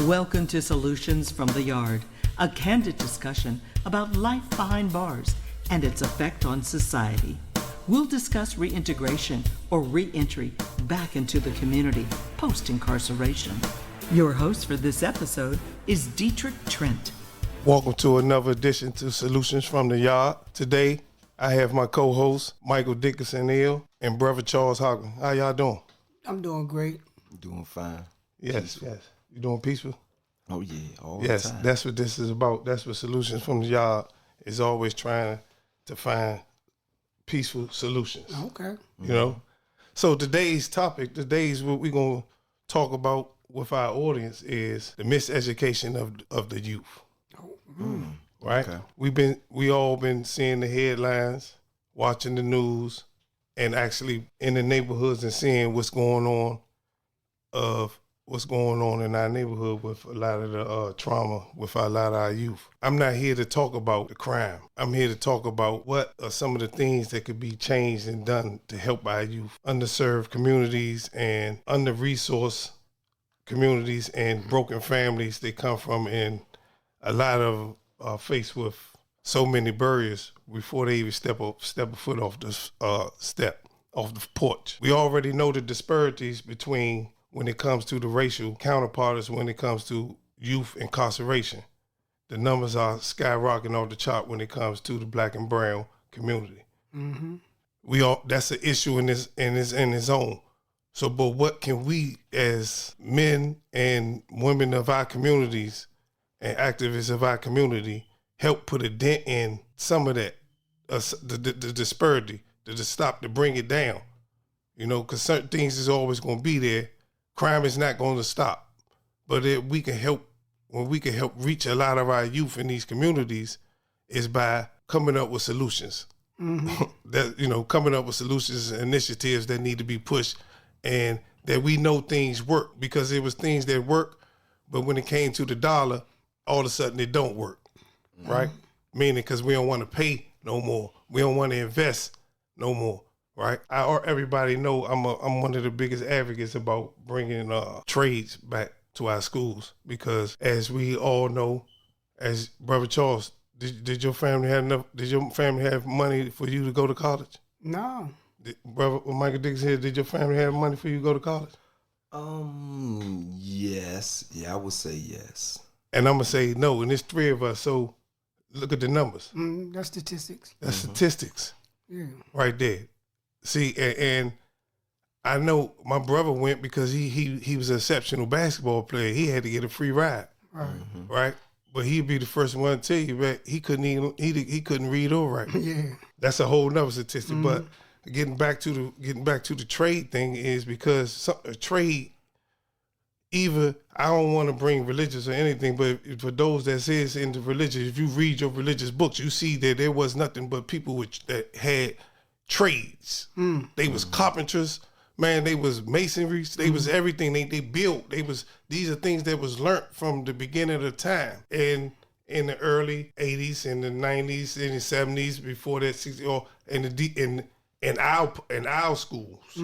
Welcome to Solutions from the Yard, a candid discussion about life behind bars and its effect on society. We'll discuss reintegration or re-entry back into the community post-incarceration. Your host for this episode is Dietrich Trent. Welcome to another edition to Solutions from the Yard. Today, I have my co-host, Michael Dickerson-El, and brother Charles Hopkins. How y'all doing? I'm doing great. Doing fine. Yes. You doing peaceful? Oh, yeah, all the Yes, time. that's what this is about. That's what Solutions from the Yard is always trying to find peaceful solutions. Okay. You know? So today's topic, what we're going to talk about with our audience is the miseducation of the youth. Right? Okay. We all been seeing the headlines, watching the news, and actually in the neighborhoods and seeing what's going on in our neighborhood with a lot of the trauma with a lot of our youth. I'm not here to talk about the crime. I'm here to talk about what are some of the things that could be changed and done to help our youth, underserved communities and under-resourced communities and broken families they come from, and a lot of faced with so many barriers before they even step a foot off the porch. We already know the disparities between when it comes to the racial counterparts, when it comes to youth incarceration. The numbers are skyrocketing off the chart when it comes to the black and brown community. Mm-hmm. That's an issue in its own. So, but what can we as men and women of our communities and activists of our community help put a dent in some of that, the disparity, to bring it down? You know, because certain things is always going to be there. Crime is not going to stop. But when we can help reach a lot of our youth in these communities is by coming up with solutions. Mm-hmm. Coming up with solutions and initiatives that need to be pushed, and that we know things work, because it was things that work, but when it came to the dollar, all of a sudden it don't work, right? Meaning because we don't want to pay no more. We don't want to invest no more, right? Everybody know I'm one of the biggest advocates about bringing trades back to our schools, because as we all know, as Brother Charles, did your family have money for you to go to college? No. Brother Michael Dixon here, did your family have money for you to go to college? Yes. Yeah, I would say yes. And I'm going to say no, and it's three of us, so look at the numbers. That's statistics. That's statistics. Yeah. Right there. See, and I know my brother went because he was an exceptional basketball player. He had to get a free ride. Right. Mm-hmm. Right? But he'd be the first one to tell you that he couldn't read or write. Yeah. That's a whole nother statistic. But getting back to the trade thing is because a trade, either, I don't want to bring religious or anything, but for those that says into religion, if you read your religious books, you see that there was nothing but people that had trades. They was carpenters, man. They was masonry. They was everything. They built. These are things that was learned from the beginning of the time. And in the early 80s, in the 90s, in the 70s, before that 60s, or in our schools,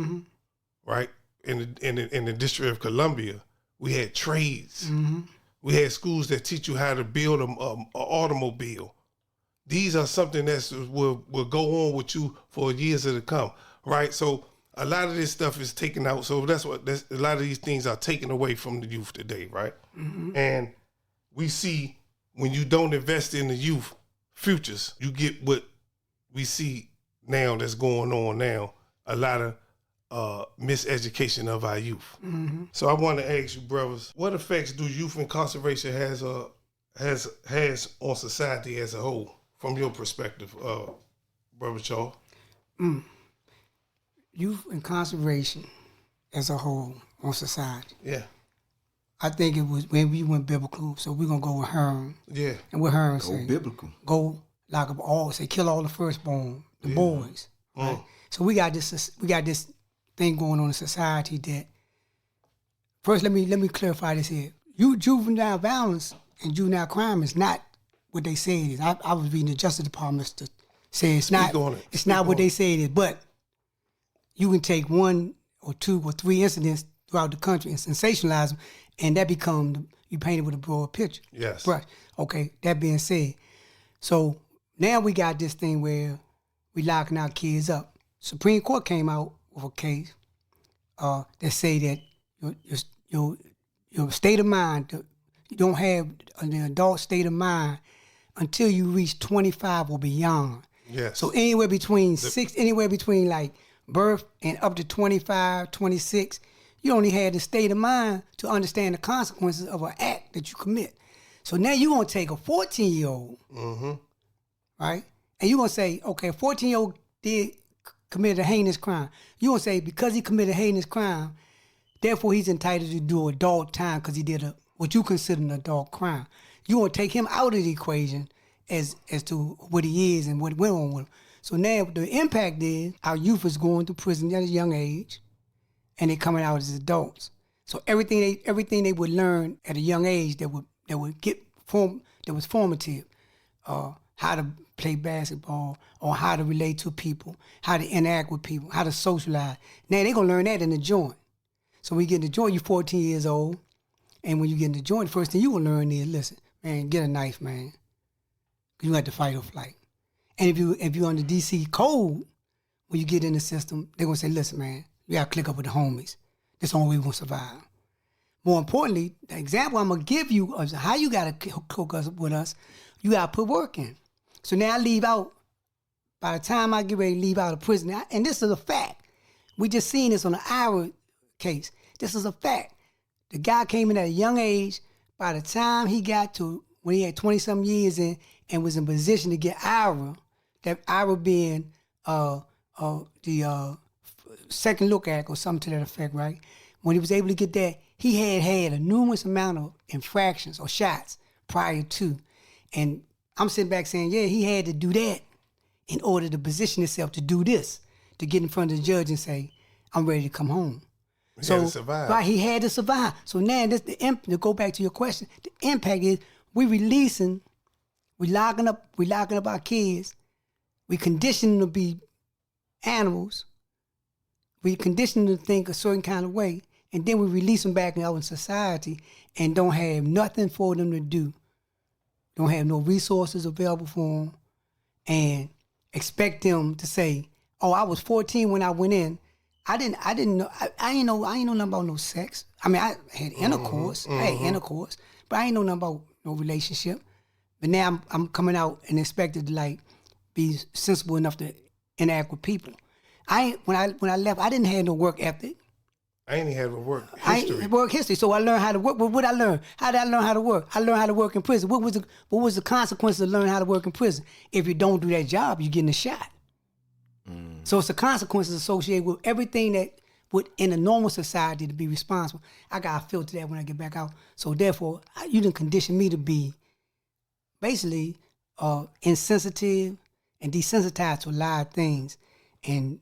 right? In the District of Columbia, we had trades. We had schools that teach you how to build an automobile. These are something that will go on with you for years to come, right? So a lot of this stuff is taken out. So a lot of these things are taken away from the youth today, right? And we see when you don't invest in the youth futures, you get what we see now that's going on now, a lot of miseducation of our youth. So I want to ask you, brothers, what effects do youth incarceration has on society as a whole, from your perspective, Brother Charles? Youth incarceration as a whole on society. Yeah. I think it was when we went biblical, so we're going to go with Herm. Yeah. And what Herm Go said. biblical. Go lock up kill all the firstborn, the boys. Right? So we got this thing going on in society that, first let me clarify this here. Juvenile violence and juvenile crime is not what they say it is. I was reading the Justice Department to say it's not what they say it is, but you can take one or two or three incidents throughout the country and sensationalize them, and that become you painted with a broad picture. Yes. Brush. Okay. That being said, so now we got this thing where we locking our kids up. Supreme Court came out with a case that say that your state of mind, you don't have an adult state of mind until you reach 25 or beyond. Yes. So anywhere between like birth and up to 25, 26, you only had the state of mind to understand the consequences of an act that you commit. So now you're going to take a 14-year-old, right? And you're going to say, okay, a 14-year-old committed a heinous crime. You're going to say because he committed a heinous crime, therefore he's entitled to do adult time because he did what you consider an adult crime. You want to take him out of the equation as to what he is and what went on with him. So now the impact is our youth is going to prison at a young age, and they're coming out as adults. So everything they would learn at a young age that was formative, how to play basketball or how to relate to people, how to interact with people, how to socialize. Now they're gonna learn that in the joint. So when you get in the joint, you're 14 years old, and when you get in the joint, the first thing you will learn is, listen, man, get a knife, man, because you have to fight or flight. And if you're under DC code, when you get in the system, they're gonna say, listen, man, you gotta click up with the homies. That's the only way we're gonna survive. More importantly, the example I'm gonna give you of how you gotta hook us with us, you gotta put work in. So now I leave out, by the time I get ready to leave out of prison, and this is a fact. We just seen this on the Ira case. This is a fact. The guy came in at a young age. By the time he got to when he had 20-something years in and was in position to get Ira, that Ira being the Second Look Act or something to that effect, right? When he was able to get that, he had a numerous amount of infractions or shots prior to. And I'm sitting back saying, yeah, he had to do that in order to position himself to do this, to get in front of the judge and say, I'm ready to come home. He had to survive. Right, he had to survive. So now, to go back to your question, the impact is we locking up our kids, we condition them to be animals, we condition them to think a certain kind of way, and then we release them back out in society and don't have nothing for them to do. Don't have no resources available for them, and expect them to say, "Oh, I was 14 when I went in. I didn't know. I ain't know nothing about no sex. I mean, I had intercourse. I had intercourse, but I ain't know nothing about no relationship. But now I'm coming out and expected to like be sensible enough to interact with people. When I left, I didn't have no work ethic. I ain't had work history. Work history. So I learned how to work. But what I learned? How did I learn how to work? I learned how to work in prison. What was the consequence of learning how to work in prison? If you don't do that job, you're getting a shot. So it's the consequences associated with everything that would in a normal society to be responsible. I gotta filter that when I get back out. So therefore, you didn't condition me to be basically insensitive and desensitized to a lot of things, and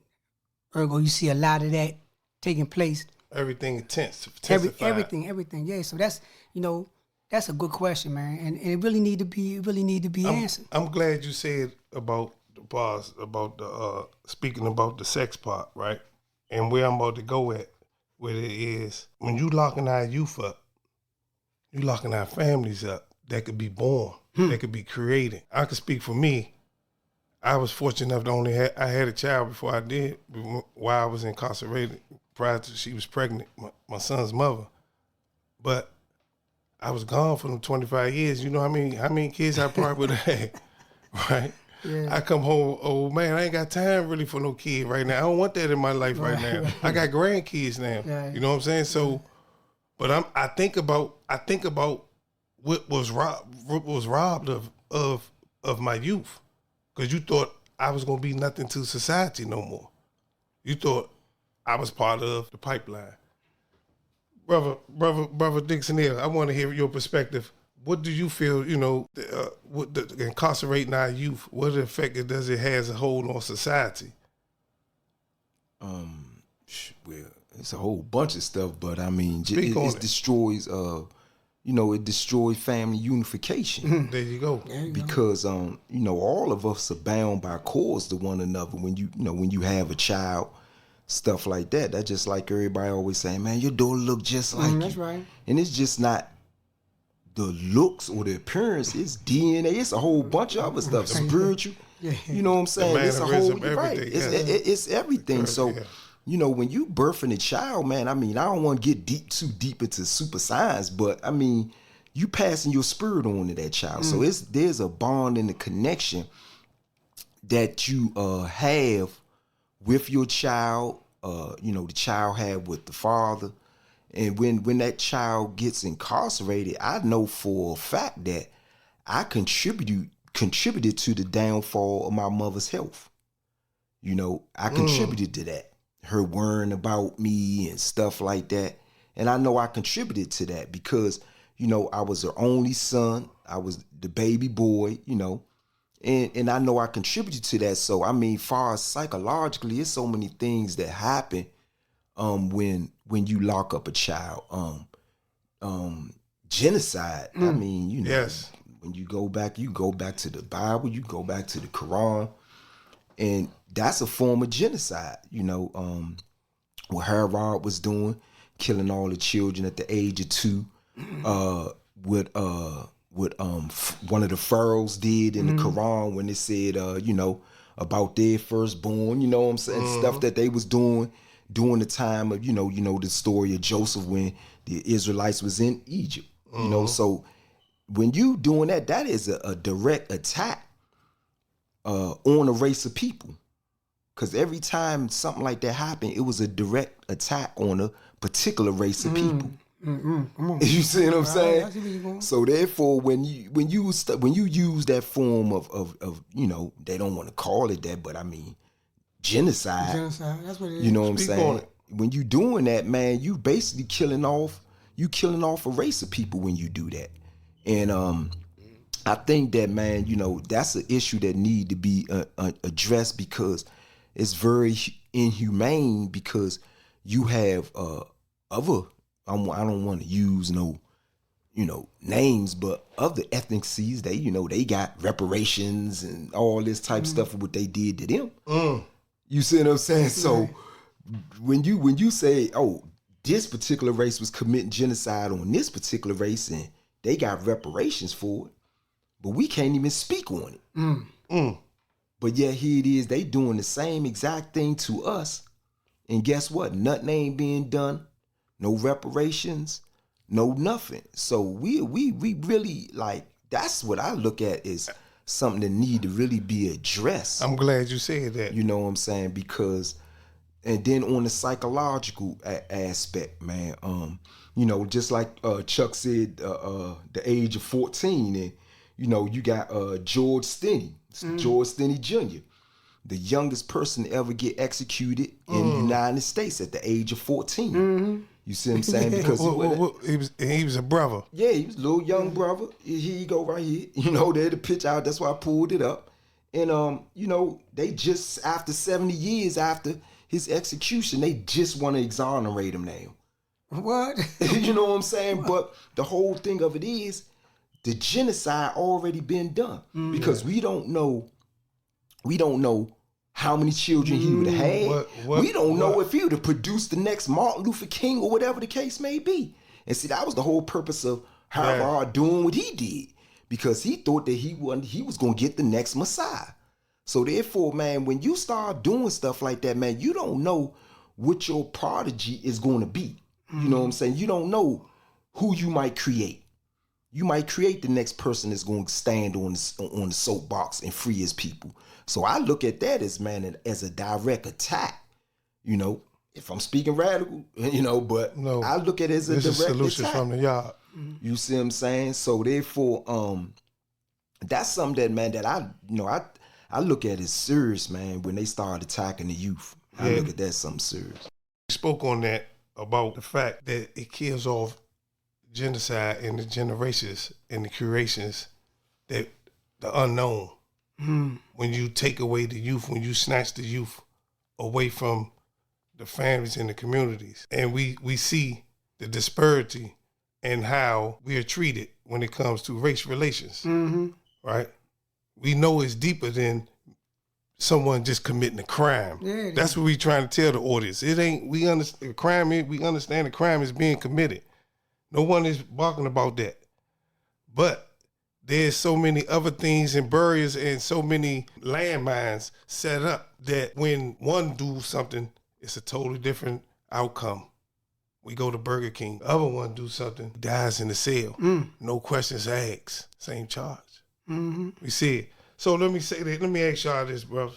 ergo you see a lot of that taking place. Everything intense. Everything. Yeah. So that's that's a good question, man, and it really need to be answered. I'm glad you said about the bars, about the speaking about the sex part, right? And where I'm about to go at with it is when you locking our youth up, you locking our families up that could be born, that could be created. I can speak for me. I was fortunate enough to I had a child before I did, while I was incarcerated, prior to she was pregnant, my son's mother. But I was gone for them 25 years. You know how many kids I probably would have had, right? Yeah. I come home, oh man, I ain't got time really for no kid right now. I don't want that in my life right now. I got grandkids now. Right. You know what I'm saying? So, but I think about what was robbed of my youth, because you thought I was gonna be nothing to society no more. You thought I was part of the pipeline. Brother Dickerson-El, I want to hear your perspective. What do you feel, with the incarcerating our youth, what effect does it have as a hold on society? Well, it's a whole bunch of stuff, but I mean, it destroys, it destroys family unification. There you go. Because, all of us are bound by cords to one another when you have a child. stuff like that. That's just like everybody always saying, man, your daughter look just like you. That's right. And it's just not the looks or the appearance. It's DNA. It's a whole bunch of other stuff. Spiritual. Yeah. You know what I'm saying? It's a whole right. It's everything. Correct, So, yeah. you know, when you birthing a child, man, I mean, I don't want to get too deep into super science, but I mean, you passing your spirit on to that child. So there's a bond and a connection that you have with your child. You know, the child had with the father. And when that child gets incarcerated, I know for a fact that I contributed to the downfall of my mother's health. You know, I contributed to that. Her worrying about me and stuff like that. And I know I contributed to that because, you know, I was her only son. I was the baby boy, you know, and I know I contributed to that. So, I mean, far as psychologically, it's so many things that happen when you lock up a child. Genocide. I mean, you know, Yes. when you go back to the Bible, you go back to the Quran, and that's a form of genocide. You know, what Herod was doing, killing all the children at the age of 2. What one of the pharaohs did in the Quran when it said, you know, about their firstborn. You know what I'm saying? Stuff that they was doing during the time of, you know, the story of Joseph when the Israelites was in Egypt. You know, so when you doing that, that is a direct attack on a race of people. Because every time something like that happened, it was a direct attack on a particular race of people. Come on. You see what I'm saying? I see where you're going. So therefore, when you use that form of you know, they don't want to call it that, but I mean genocide. Genocide. That's what it is. You know what I'm Speak on saying? it. When you doing that, man, you basically killing off a race of people when you do that. And I think that, man, you know, that's an issue that need to be addressed because it's very inhumane because you have other, I don't want to use no, you know, names, but other ethnicities, they, you know, they got reparations and all this type stuff of what they did to them. You see what I'm saying? So when you say, oh, this particular race was committing genocide on this particular race and they got reparations for it, but we can't even speak on it. But yet here it is, they doing the same exact thing to us. And guess what? Nothing ain't being done. No reparations, no nothing. So we really, like, that's what I look at is something that need to really be addressed. I'm glad you said that. You know what I'm saying? Because, and then on the psychological aspect, man, you know, just like Chuck said, the age of 14, and, you know, you got George Stinney, George Stinney Jr., the youngest person to ever get executed in the United States at the age of 14. You see what I'm saying? Because he was a brother. yeah, he was a little young brother. Here you go right here. You know, they had the pitch out. That's why I pulled it up. And, you know, they just, after 70 years after his execution, they just want to exonerate him now. What? You know what I'm saying? But the whole thing of it is the genocide already been done because we don't know how many children he would have had. We don't know if he would have produced the next Martin Luther King or whatever the case may be. And see, that was the whole purpose of Herod doing what he did because he thought that he was going to get the next Messiah. So therefore, man, when you start doing stuff like that, man, you don't know what your prodigy is going to be. You know what I'm saying? You don't know who you might create. You might create the next person that's going to stand on the soapbox and free his people. So I look at that as a direct attack. You know, if I'm speaking radical, you know, but No, I look at it as a This is direct solutions attack. from the yard. You see what I'm saying? So therefore, that's something that, man, that I look at as serious, man, when they start attacking the youth. I look at that as something serious. We spoke on that about the fact that it kills off genocide in the generations and the curations, that the unknown. When you take away the youth, when you snatch the youth away from the families and the communities. And we see the disparity in how we are treated when it comes to race relations, right? We know it's deeper than someone just committing a crime. Yeah, That's what we trying to tell the audience. It ain't, we understand the crime is being committed. No one is barking about that. But there's so many other things and barriers and so many landmines set up that when one do something, it's a totally different outcome. We go to Burger King. The other one do something, dies in the cell. No questions asked. Same charge. We see it. So let me say that. Let me ask y'all this, bro.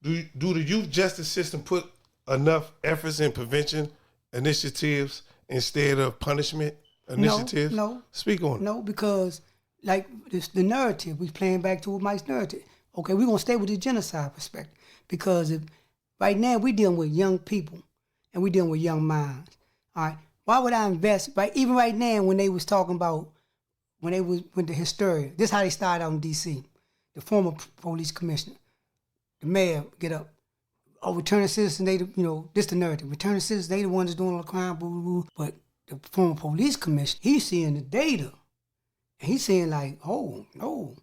Do the youth justice system put enough efforts in prevention initiatives instead of punishment initiatives? No. Speak on it. No, because like the narrative, we playing back to Mike's narrative. Okay, we're gonna stay with the genocide perspective because if right now we're dealing with young people and we're dealing with young minds. All right, why would I invest? Even right now, when they was talking about when they was with the hysteria, this is how they started out in D.C. The former police commissioner, the mayor, get up. Oh, returning citizens, this the narrative. Returning citizens, they the ones that's doing all the crime, boo, boo, boo. But the former police commissioner, he's seeing the data. And he's saying like, oh, no.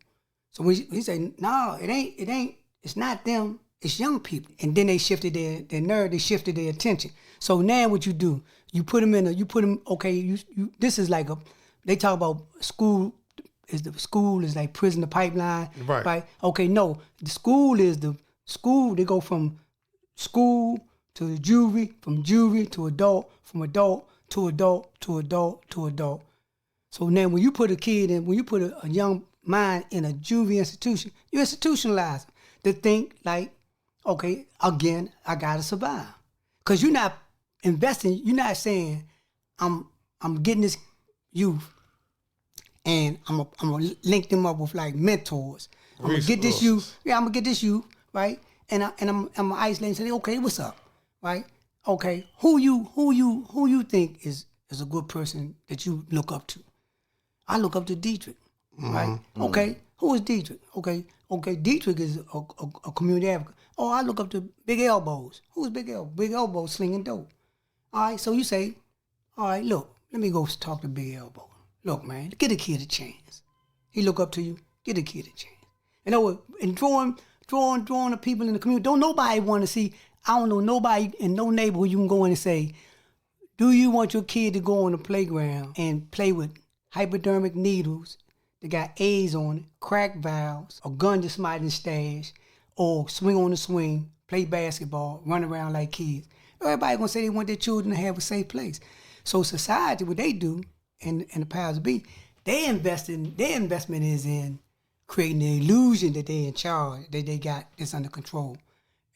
So he said, no, it ain't, it's not them, it's young people. And then they shifted their narrative, they shifted their attention. So now what you do, this is like they talk about school is like prison to pipeline. Right? Okay, no, the school is the school, they go from school to the jury, from jury to adult, from adult to adult to adult to adult. So now when you put a young mind in a juvie institution, you institutionalize them to think like, okay, again, I gotta survive. Cause you're not investing, you're not saying, I'm getting this youth and I'm gonna link them up with like mentors. I'm gonna get this youth, right? And I'm gonna isolate and say, okay, what's up? Right? Okay, who you think is a good person that you look up to? I look up to Dietrich, right? Okay, who is Dietrich? Okay, Dietrich is a community advocate. Oh, I look up to Big Elbows. Who's Big Elbows? Big Elbows slinging dope. All right, so you say, all right, look, let me go talk to Big Elbow. Look, man, get a kid a chance. He look up to you, get a kid a chance. And drawing the people in the community. Don't nobody want to see, I don't know nobody in no neighborhood you can go in and say, do you want your kid to go on the playground and play with hypodermic needles that got A's on it, crack valves, a gun to somebody in stash, or swing on the swing, play basketball, run around like kids? Everybody gonna say they want their children to have a safe place. So society, what they do, and the powers that be, their investment is in creating the illusion that they're in charge, that they got this under control.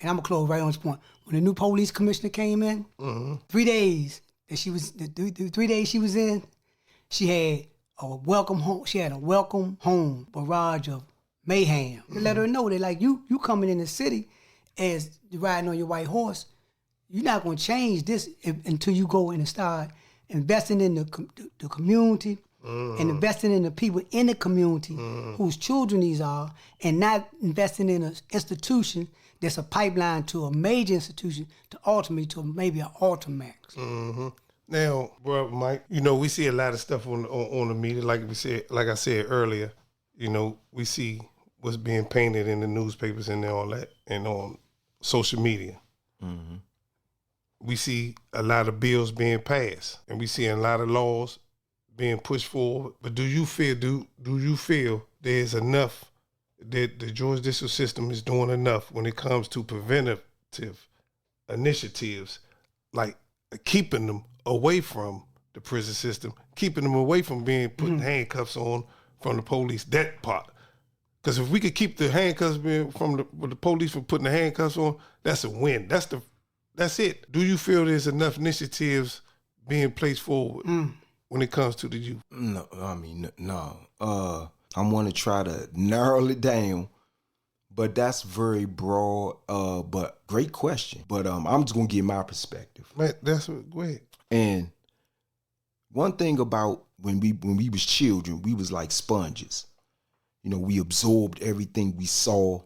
And I'm gonna close right on this point. When the new police commissioner came in, 3 days that she was, the 3 days she was in, she had a welcome home barrage of mayhem. To let her know that like you coming in the city as riding on your white horse, you're not gonna change this until you go in and start investing in the community and investing in the people in the community whose children these are, and not investing in an institution that's a pipeline to a major institution to ultimately to maybe an Ultimax. Now, bro, Mike, we see a lot of stuff on the media, like I said earlier. We see what's being painted in the newspapers and all that, and on social media. We see a lot of bills being passed, and we see a lot of laws being pushed forward. But do you feel there's enough, that the judicial system is doing enough when it comes to preventative initiatives, like keeping them away from the prison system, keeping them away from being putting handcuffs on from the police, that part? Because if we could keep the handcuffs from the police from putting the handcuffs on, that's a win. That's it. Do you feel there's enough initiatives being placed forward when it comes to the youth? No, no. I want to try to narrow it down, but that's very broad. But great question. But I'm just gonna give my perspective. Man, go ahead. And one thing about when we was children, we was like sponges. We absorbed everything we saw.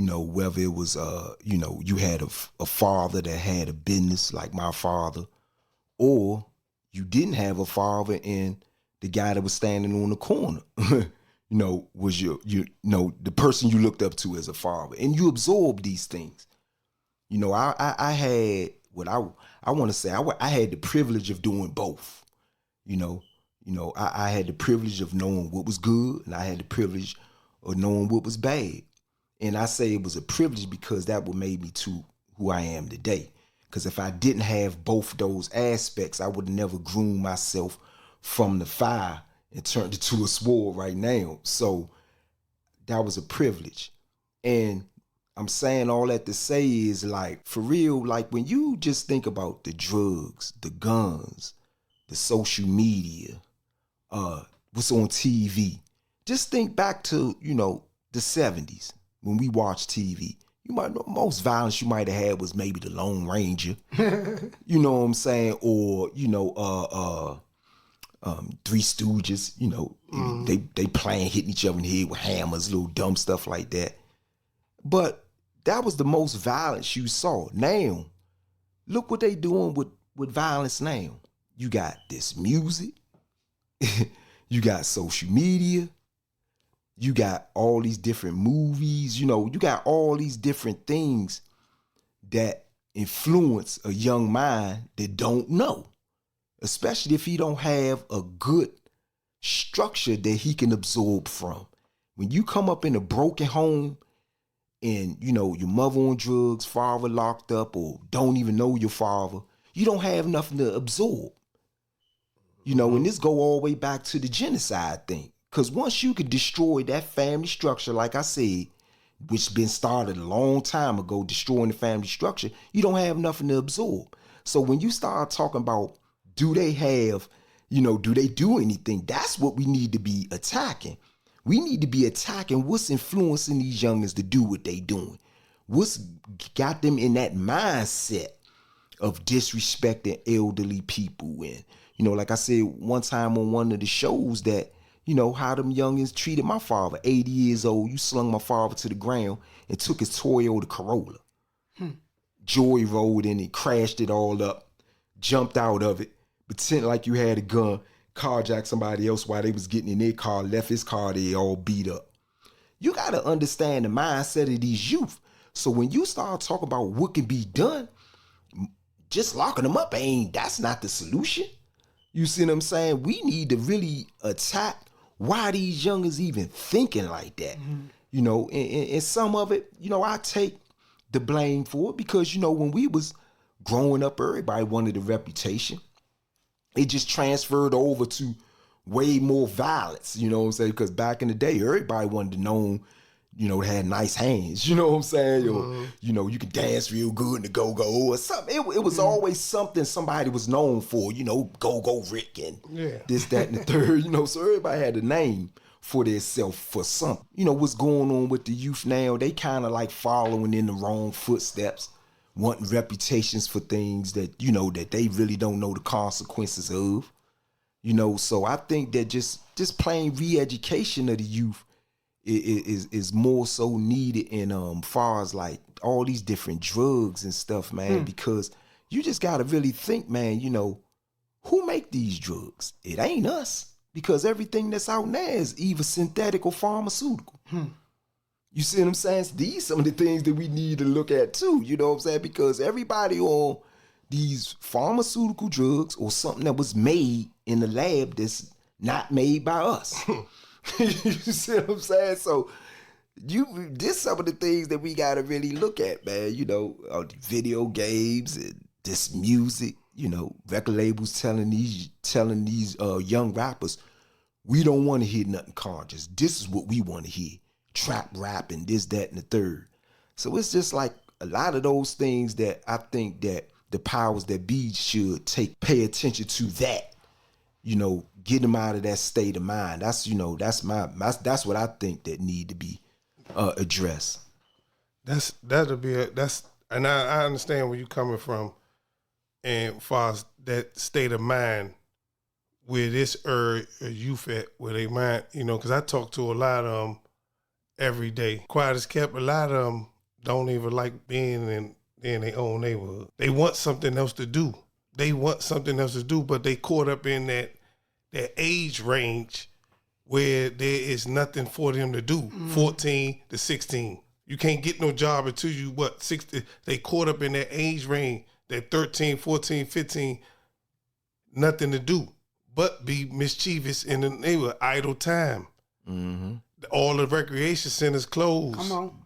Whether it was, you had a father that had a business like my father, or you didn't have a father and the guy that was standing on the corner, was the person you looked up to as a father, and you absorb these things. I had what I want to say. I had the privilege of doing both. I had the privilege of knowing what was good, and I had the privilege of knowing what was bad. And I say it was a privilege because that what made me to who I am today. Because if I didn't have both those aspects, I would have never groomed myself from the fire and turned it to a sword right now. So that was a privilege. And I'm saying all that to say is, like, for real, like when you just think about the drugs, the guns, the social media, what's on TV, just think back to, the 70s when we watched TV. You might know most violence you might have had was maybe the Lone Ranger. You know what I'm saying? Or, Three Stooges, they playing, hitting each other in the head with hammers, little dumb stuff like that. But that was the most violence you saw. Now, look what they doing with violence now. You got this music, you got social media, you got all these different movies, you got all these different things that influence a young mind that don't know, especially if he don't have a good structure that he can absorb from. When you come up in a broken home and, your mother on drugs, father locked up, or don't even know your father, you don't have nothing to absorb. And this go all the way back to the genocide thing. Because once you could destroy that family structure, like I said, which been started a long time ago, destroying the family structure, you don't have nothing to absorb. So when you start talking about, do they have, do they do anything? That's what we need to be attacking. We need to be attacking what's influencing these youngins to do what they doing. What's got them in that mindset of disrespecting elderly people. And, like I said one time on one of the shows that, how them youngins treated my father. 80 years old, you slung my father to the ground and took his Toyota Corolla. Joy rolled in it, crashed it all up, jumped out of it, pretended like you had a gun, carjacked somebody else while they was getting in their car, left his car there all beat up. You got to understand the mindset of these youth. So when you start talking about what can be done, just locking them up that's not the solution. You see what I'm saying? We need to really attack why these youngers even thinking like that. And some of it, I take the blame for it because, when we was growing up, everybody wanted a reputation. It just transferred over to way more violence, you know what I'm saying? Because back in the day, everybody wanted to know, had nice hands, you know what I'm saying? Or, you could dance real good in the go-go or something. It was always something somebody was known for, go-go Rick and this, that, and the third, so everybody had a name for themselves for something. What's going on with the youth now, they kind of like following in the wrong footsteps, wanting reputations for things that, that they really don't know the consequences of, so I think that just plain re-education of the youth is more so needed in far as like all these different drugs and stuff, man, because you just gotta really think, man, who make these drugs? It ain't us, because everything that's out there is either synthetic or pharmaceutical. You see what I'm saying? These some of the things that we need to look at too, you know what I'm saying? Because everybody on these pharmaceutical drugs or something that was made in the lab that's not made by us. You see what I'm saying? So this some of the things that we gotta really look at, man. Video games and this music. Record labels telling these young rappers, we don't want to hear nothing conscious. This is what we want to hear: trap rap and this, that, and the third. So it's just like a lot of those things that I think that the powers that be should pay attention to that. Get them out of that state of mind. That's what I think that need to be addressed. And I understand where you're coming from, and far as that state of mind where this youth at, where they mind, because I talk to a lot of them every day. Quiet as kept, a lot of them don't even like being in their own neighborhood. They want something else to do. But they caught up in that age range where there is nothing for them to do, 14 to 16. You can't get no job until you, 60? They caught up in that age range, that 13, 14, 15, nothing to do but be mischievous in the neighborhood, idle time. All the recreation centers closed. Come on.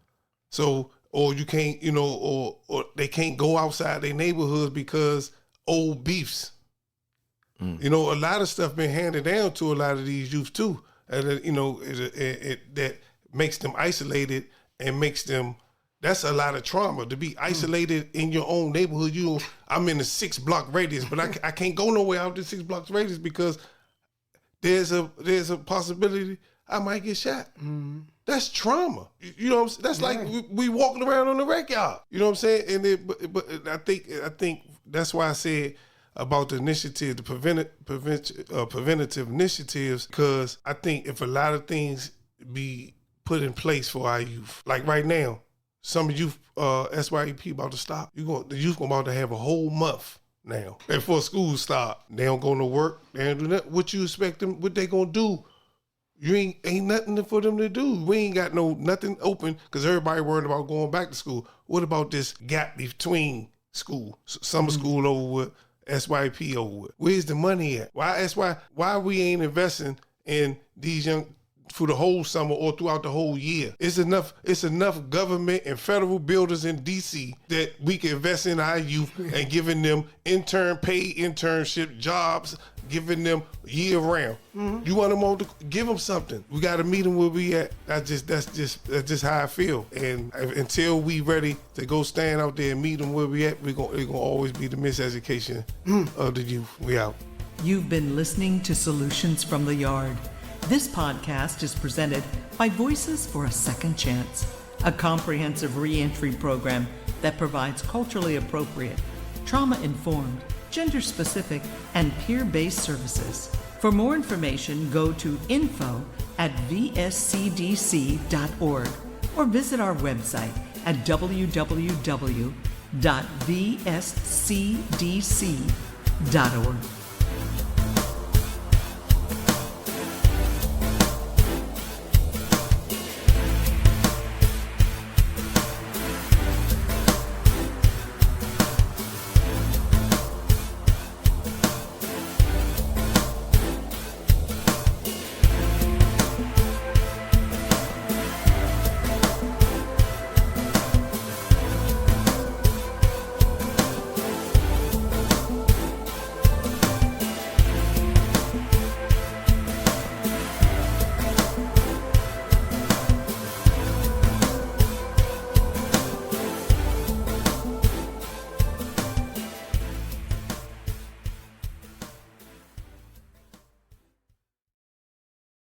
So, or you can't, or they can't go outside their neighborhoods because old beefs. A lot of stuff been handed down to a lot of these youth too. And that makes them isolated and makes them. That's a lot of trauma to be isolated in your own neighborhood. I'm in a 6-block radius, but I can't go nowhere out the 6 blocks radius because there's a possibility I might get shot. That's trauma. You know what I'm saying? That's like we walking around on the wreck yard. You know what I'm saying? And but I think that's why I said about the initiative, the preventative initiatives, because I think if a lot of things be put in place for our youth, like right now, some youth SYEP about to stop. The youth about to have a whole month now before school start. They don't go to work. They don't do nothing. What you expect them? What they gonna do? You ain't nothing for them to do. We ain't got nothing open because everybody worried about going back to school. What about this gap between school? Summer school over with, SYP over with. Where's the money at? Why we ain't investing in these young for the whole summer or throughout the whole year? It's enough government and federal builders in DC that we can invest in our youth and giving them paid internship jobs, giving them year round. You want them all to give them something. We got to meet them where we at. That's just how I feel. And until we ready to go stand out there and meet them where we at, it's gonna always be the miseducation of the youth. We out. You've been listening to Solutions from the Yard. This podcast is presented by Voices for a Second Chance, a comprehensive reentry program that provides culturally appropriate, trauma-informed, gender-specific, and peer-based services. For more information, go to info@vscdc.org or visit our website at www.vscdc.org.